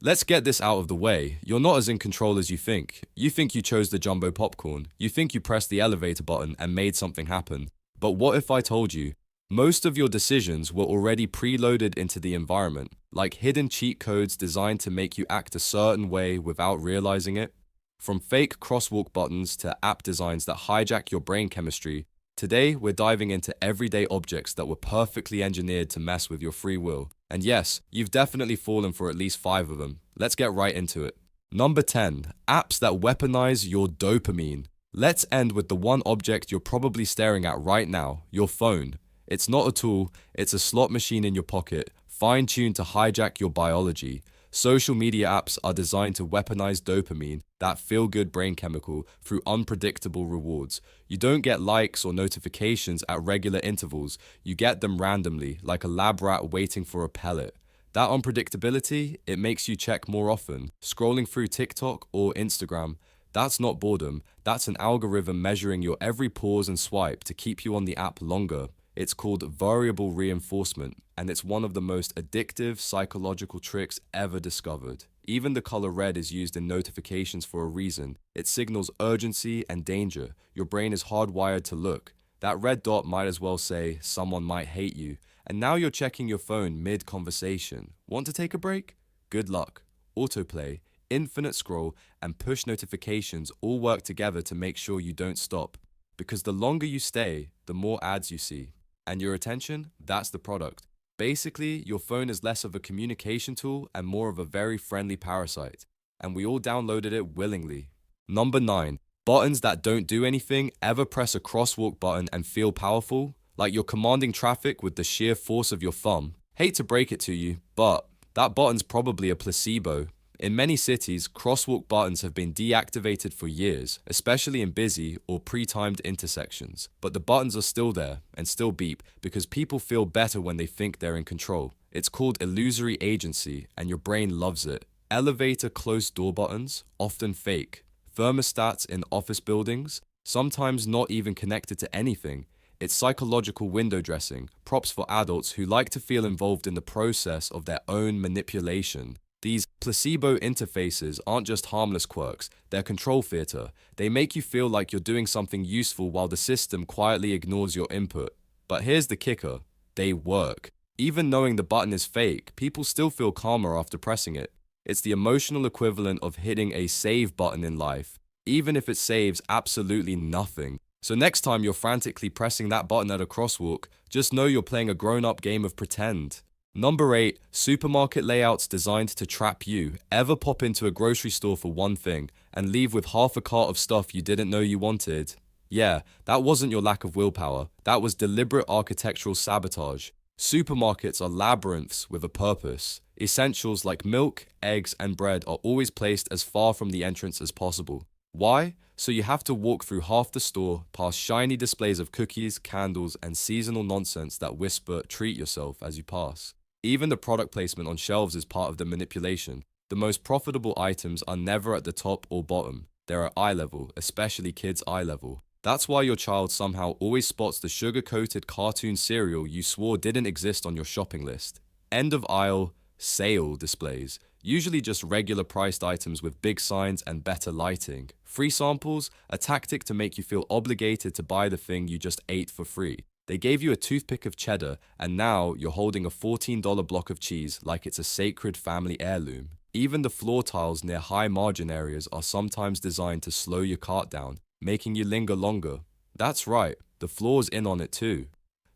Let's get this out of the way. You're not as in control as you think. You think you chose the jumbo popcorn. You think you pressed the elevator button and made something happen. But what if I told you, most of your decisions were already preloaded into the environment, like hidden cheat codes designed to make you act a certain way without realizing it? From fake crosswalk buttons to app designs that hijack your brain chemistry, today we're diving into everyday objects that were perfectly engineered to mess with your free will. And yes, you've definitely fallen for at least 5 of them. Let's get right into it. Number 10. Apps that weaponize your dopamine. Let's end with the one object you're probably staring at right now, your phone. It's not a tool, it's a slot machine in your pocket, fine-tuned to hijack your biology. Social media apps are designed to weaponize dopamine, that feel-good brain chemical, through unpredictable rewards. You don't get likes or notifications at regular intervals. You get them randomly, like a lab rat waiting for a pellet. That unpredictability, it makes you check more often. Scrolling through TikTok or Instagram, that's not boredom. That's an algorithm measuring your every pause and swipe to keep you on the app longer. It's called variable reinforcement, and it's one of the most addictive psychological tricks ever discovered. Even the color red is used in notifications for a reason. It signals urgency and danger. Your brain is hardwired to look. That red dot might as well say, someone might hate you. And now you're checking your phone mid-conversation. Want to take a break? Good luck. Autoplay, infinite scroll, and push notifications all work together to make sure you don't stop. Because the longer you stay, the more ads you see. And your attention, that's the product. Basically, your phone is less of a communication tool and more of a very friendly parasite. And we all downloaded it willingly. Number 9. Buttons that don't do anything. Ever press a crosswalk button and feel powerful? Like you're commanding traffic with the sheer force of your thumb. Hate to break it to you, but that button's probably a placebo. In many cities, crosswalk buttons have been deactivated for years, especially in busy or pre-timed intersections. But the buttons are still there and still beep because people feel better when they think they're in control. It's called illusory agency, and your brain loves it. Elevator closed door buttons, often fake. Thermostats in office buildings, sometimes not even connected to anything. It's psychological window dressing, props for adults who like to feel involved in the process of their own manipulation. These placebo interfaces aren't just harmless quirks, they're control theater. They make you feel like you're doing something useful while the system quietly ignores your input. But here's the kicker, they work. Even knowing the button is fake, people still feel calmer after pressing it. It's the emotional equivalent of hitting a save button in life, even if it saves absolutely nothing. So next time you're frantically pressing that button at a crosswalk, just know you're playing a grown-up game of pretend. Number 8. Supermarket layouts designed to trap you. Ever pop into a grocery store for one thing and leave with half a cart of stuff you didn't know you wanted? Yeah, that wasn't your lack of willpower. That was deliberate architectural sabotage. Supermarkets are labyrinths with a purpose. Essentials like milk, eggs, and bread are always placed as far from the entrance as possible. Why? So you have to walk through half the store, past shiny displays of cookies, candles, and seasonal nonsense that whisper, treat yourself as you pass. Even the product placement on shelves is part of the manipulation. The most profitable items are never at the top or bottom. They're at eye level, especially kids' eye level. That's why your child somehow always spots the sugar-coated cartoon cereal you swore didn't exist on your shopping list. End of aisle, sale displays. Usually just regular priced items with big signs and better lighting. Free samples, a tactic to make you feel obligated to buy the thing you just ate for free. They gave you a toothpick of cheddar, and now you're holding a $14 block of cheese like it's a sacred family heirloom. Even the floor tiles near high margin areas are sometimes designed to slow your cart down, making you linger longer. That's right, the floor's in on it too.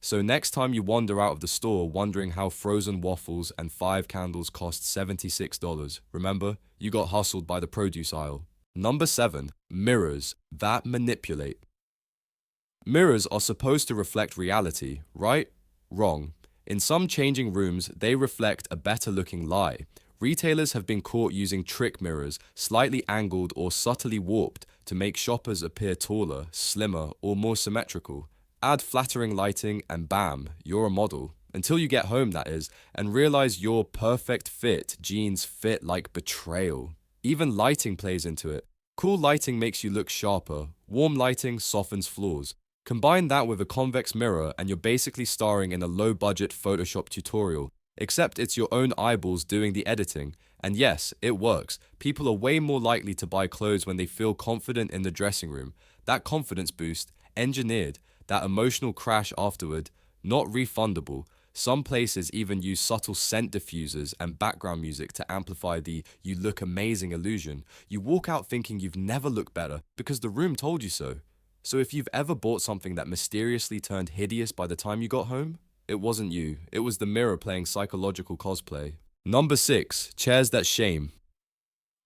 So next time you wander out of the store wondering how frozen waffles and 5 candles cost $76, remember, you got hustled by the produce aisle. Number 7. Mirrors that manipulate. Mirrors are supposed to reflect reality, right? Wrong. In some changing rooms, they reflect a better-looking lie. Retailers have been caught using trick mirrors, slightly angled or subtly warped, to make shoppers appear taller, slimmer, or more symmetrical. Add flattering lighting and bam, you're a model. Until you get home, that is, and realize your perfect fit jeans fit like betrayal. Even lighting plays into it. Cool lighting makes you look sharper. Warm lighting softens flaws. Combine that with a convex mirror and you're basically starring in a low-budget Photoshop tutorial. except it's your own eyeballs doing the editing. And yes, it works. People are way more likely to buy clothes when they feel confident in the dressing room. That confidence boost, engineered, that emotional crash afterward, not refundable. Some places even use subtle scent diffusers and background music to amplify the "you look amazing" illusion. You walk out thinking you've never looked better because the room told you so. So if you've ever bought something that mysteriously turned hideous by the time you got home, it wasn't you. It was the mirror playing psychological cosplay. Number 6. Chairs that shame.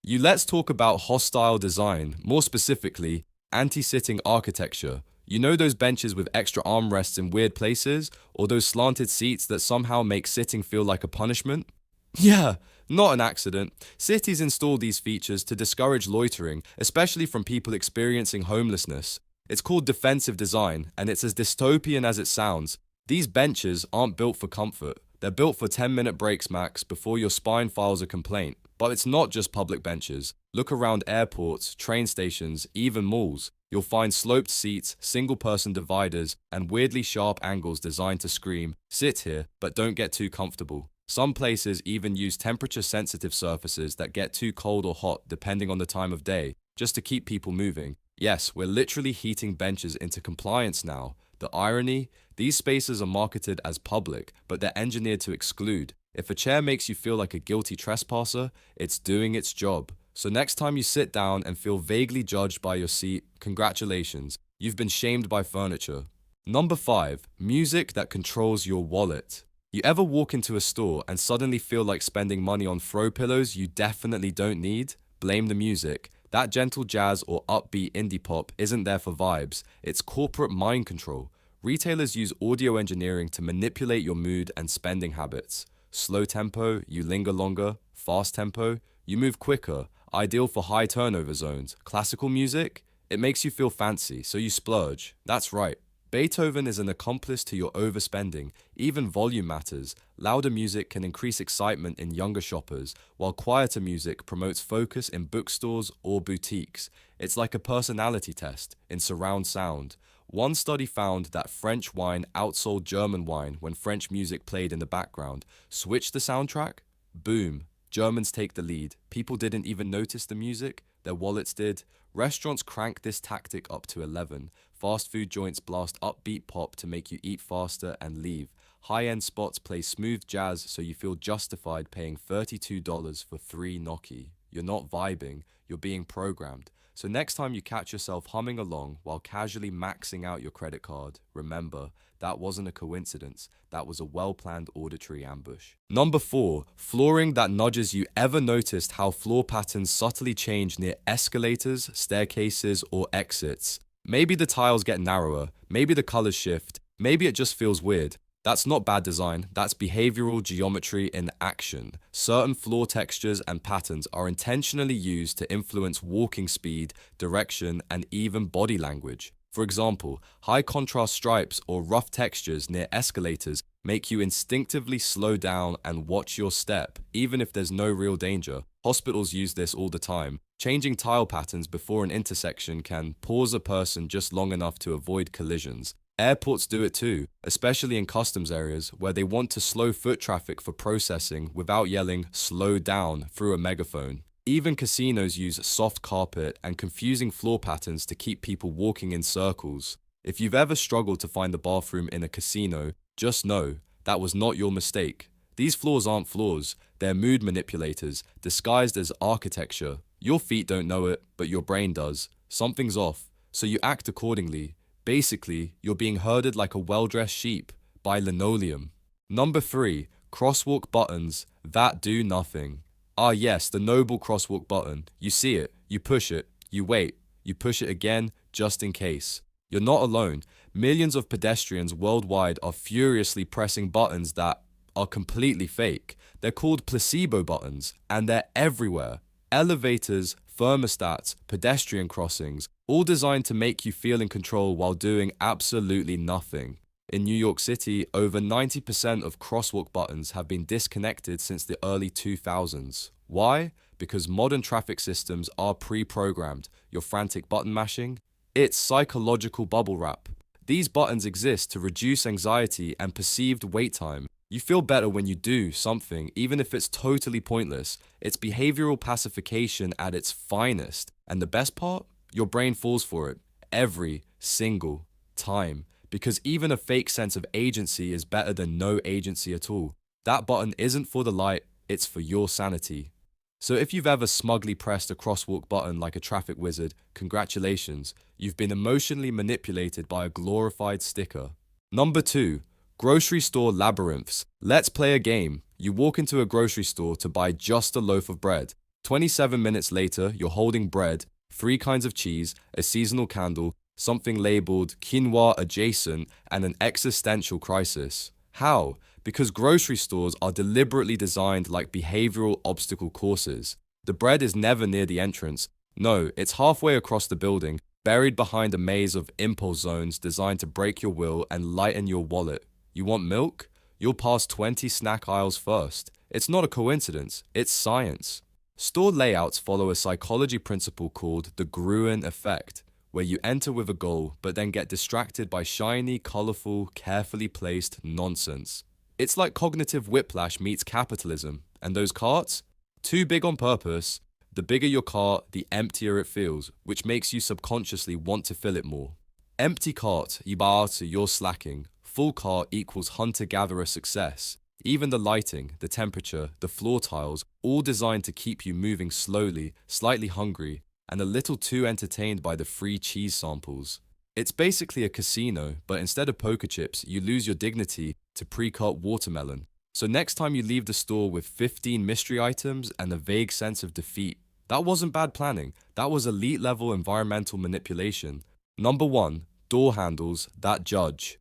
Let's talk about hostile design, more specifically, anti-sitting architecture. You know those benches with extra armrests in weird places? Or those slanted seats that somehow make sitting feel like a punishment? Yeah, not an accident. Cities install these features to discourage loitering, especially from people experiencing homelessness. It's called defensive design, and it's as dystopian as it sounds. These benches aren't built for comfort. They're built for 10-minute breaks max before your spine files a complaint. But it's not just public benches. Look around airports, train stations, even malls. You'll find sloped seats, single-person dividers, and weirdly sharp angles designed to scream, "Sit here, but don't get too comfortable." Some places even use temperature-sensitive surfaces that get too cold or hot depending on the time of day, just to keep people moving. Yes, we're literally heating benches into compliance now. The irony? These spaces are marketed as public, but they're engineered to exclude. If a chair makes you feel like a guilty trespasser, it's doing its job. So next time you sit down and feel vaguely judged by your seat, congratulations, you've been shamed by furniture. Number 5. Music that controls your wallet. You ever walk into a store and suddenly feel like spending money on throw pillows you definitely don't need? Blame the music. That gentle jazz or upbeat indie pop isn't there for vibes, it's corporate mind control. Retailers use audio engineering to manipulate your mood and spending habits. Slow tempo, you linger longer. Fast tempo, you move quicker. Ideal for high turnover zones. Classical music, it makes you feel fancy, so you splurge. That's right. Beethoven is an accomplice to your overspending. Even volume matters. Louder music can increase excitement in younger shoppers, while quieter music promotes focus in bookstores or boutiques. It's like a personality test in surround sound. One study found that French wine outsold German wine when French music played in the background. Switch the soundtrack? Boom. Germans take the lead. People didn't even notice the music. Their wallets did. Restaurants crank this tactic up to 11. Fast food joints blast upbeat pop to make you eat faster and leave. High-end spots play smooth jazz so you feel justified paying $32 for 3 gnocchi. You're not vibing, you're being programmed. So next time you catch yourself humming along while casually maxing out your credit card, remember, that wasn't a coincidence. That was a well-planned auditory ambush. Number 4, flooring that nudges you. Ever noticed how floor patterns subtly change near escalators, staircases, or exits? Maybe the tiles get narrower, maybe the colors shift, maybe it just feels weird. That's not bad design, that's behavioral geometry in action. Certain floor textures and patterns are intentionally used to influence walking speed, direction, and even body language. For example, high contrast stripes or rough textures near escalators make you instinctively slow down and watch your step, even if there's no real danger. Hospitals use this all the time. Changing tile patterns before an intersection can pause a person just long enough to avoid collisions. Airports do it too, especially in customs areas where they want to slow foot traffic for processing without yelling "slow down" through a megaphone. Even casinos use soft carpet and confusing floor patterns to keep people walking in circles. If you've ever struggled to find the bathroom in a casino, just know that was not your mistake. These floors aren't floors, they're mood manipulators, disguised as architecture. Your feet don't know it, but your brain does. Something's off, so you act accordingly. Basically, you're being herded like a well-dressed sheep by linoleum. Number 3, crosswalk buttons that do nothing. Ah yes, the noble crosswalk button. You see it, you push it, you wait, you push it again, just in case. You're not alone. Millions of pedestrians worldwide are furiously pressing buttons that are completely fake. They're called placebo buttons, and they're everywhere. Elevators, thermostats, pedestrian crossings, all designed to make you feel in control while doing absolutely nothing. In New York City, over 90% of crosswalk buttons have been disconnected since the early 2000s. Why? Because modern traffic systems are pre-programmed. Your frantic button mashing? It's psychological bubble wrap. These buttons exist to reduce anxiety and perceived wait time. You feel better when you do something, even if it's totally pointless. It's behavioral pacification at its finest. And the best part? Your brain falls for it every single time. Because even a fake sense of agency is better than no agency at all. That button isn't for the light, it's for your sanity. So if you've ever smugly pressed a crosswalk button like a traffic wizard, congratulations, you've been emotionally manipulated by a glorified sticker. Number 2. Grocery store labyrinths. Let's play a game. You walk into a grocery store to buy just a loaf of bread. 27 minutes later, you're holding bread, 3 kinds of cheese, a seasonal candle, something labeled quinoa adjacent, and an existential crisis. How? Because grocery stores are deliberately designed like behavioral obstacle courses. The bread is never near the entrance. No, it's halfway across the building, buried behind a maze of impulse zones designed to break your will and lighten your wallet. You want milk? You'll pass 20 snack aisles first. It's not a coincidence, it's science. Store layouts follow a psychology principle called the Gruen effect, where you enter with a goal but then get distracted by shiny, colorful, carefully placed nonsense. It's like cognitive whiplash meets capitalism. And those carts? Too big on purpose. The bigger your cart, the emptier it feels, which makes you subconsciously want to fill it more. Empty cart, ibaatu, you're slacking. Full cart equals hunter-gatherer success. Even the lighting, the temperature, the floor tiles, all designed to keep you moving slowly, slightly hungry, and a little too entertained by the free cheese samples. It's basically a casino, but instead of poker chips, you lose your dignity to pre-cut watermelon. So next time you leave the store with 15 mystery items and a vague sense of defeat, that wasn't bad planning, that was elite level environmental manipulation. Number 1, door handles that judge.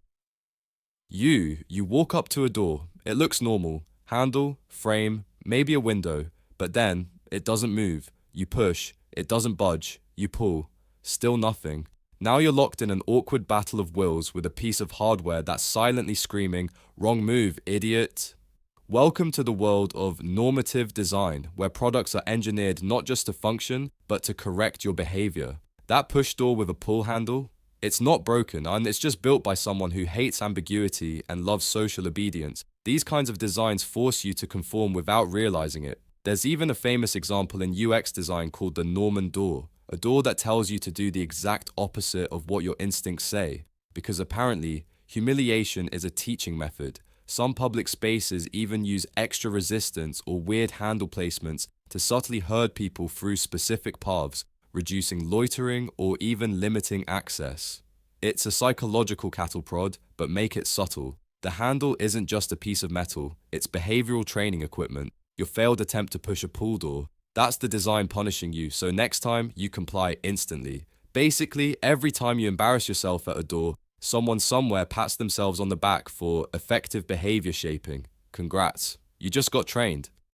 You walk up to a door, it looks normal, handle, frame, maybe a window, but then it doesn't move. You push, it doesn't budge, you pull, still nothing. Now you're locked in an awkward battle of wills with a piece of hardware that's silently screaming, "Wrong move, idiot." Welcome to the world of normative design, where products are engineered not just to function, but to correct your behavior. That push door with a pull handle, it's not broken, and it's just built by someone who hates ambiguity and loves social obedience. These kinds of designs force you to conform without realizing it. There's even a famous example in UX design called the Norman door, a door that tells you to do the exact opposite of what your instincts say, because apparently, humiliation is a teaching method. Some public spaces even use extra resistance or weird handle placements to subtly herd people through specific paths, reducing loitering or even limiting access. It's a psychological cattle prod, but make it subtle. The handle isn't just a piece of metal, it's behavioral training equipment. Your failed attempt to push a pull door, that's the design punishing you, so next time you comply instantly. Basically, every time you embarrass yourself at a door, someone somewhere pats themselves on the back for effective behavior shaping. Congrats, you just got trained.